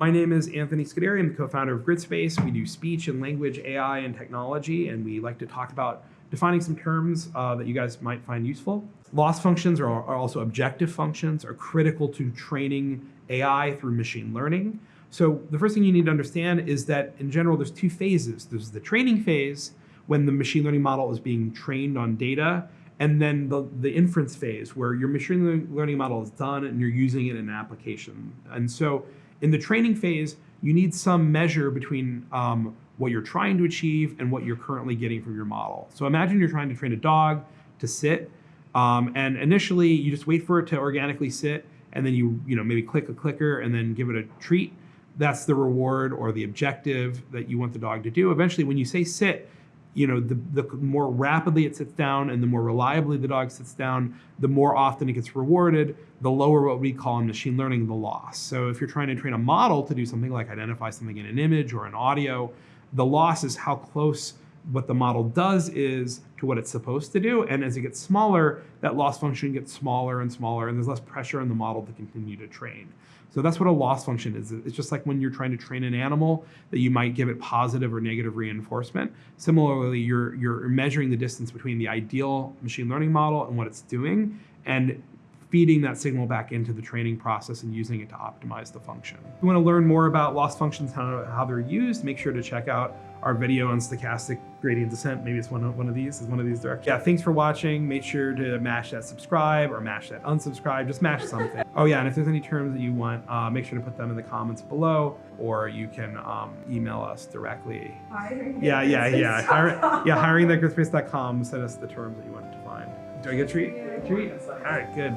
My name is Anthony Scodary. I'm the co-founder of Gridspace. We do speech and language, AI, and technology, and we like to talk about defining some terms that you guys might find useful. Loss functions are also objective functions, are critical to training AI through machine learning. So the first thing you need to understand is that in general, there's two phases. There's the training phase, when the machine learning model is being trained on data, and then the inference phase, where your machine learning model is done and you're using it in an application. And so in the training phase, you need some measure between what you're trying to achieve and what you're currently getting from your model. So imagine you're trying to train a dog to sit, and initially you just wait for it to organically sit, and then you maybe click a clicker and then give it a treat. That's the reward or the objective that you want the dog to do. Eventually, when you say sit, the more rapidly it sits down and the more reliably the dog sits down, the more often it gets rewarded, the lower what we call in machine learning the loss. So if you're trying to train a model to do something like identify something in an image or an audio, the loss is how close what the model does is to what it's supposed to do. And as it gets smaller, that loss function gets smaller and smaller, and there's less pressure on the model to continue to train. So that's what a loss function is. It's just like when you're trying to train an animal that you might give it positive or negative reinforcement. Similarly, you're measuring the distance between the ideal machine learning model and what it's doing, and feeding that signal back into the training process and using it to optimize the function. If you want to learn more about loss functions, how they're used, make sure to check out our video on stochastic gradient descent. Maybe it's one of these directions. Yeah, thanks for watching. Make sure to mash that subscribe or mash that unsubscribe. Just mash something. Oh yeah, and if there's any terms that you want, make sure to put them in the comments below, or you can email us directly. Hiring that Gridspace.com. Send us the terms that you want to find. Do I get a treat? Yeah. Treat? All right, good.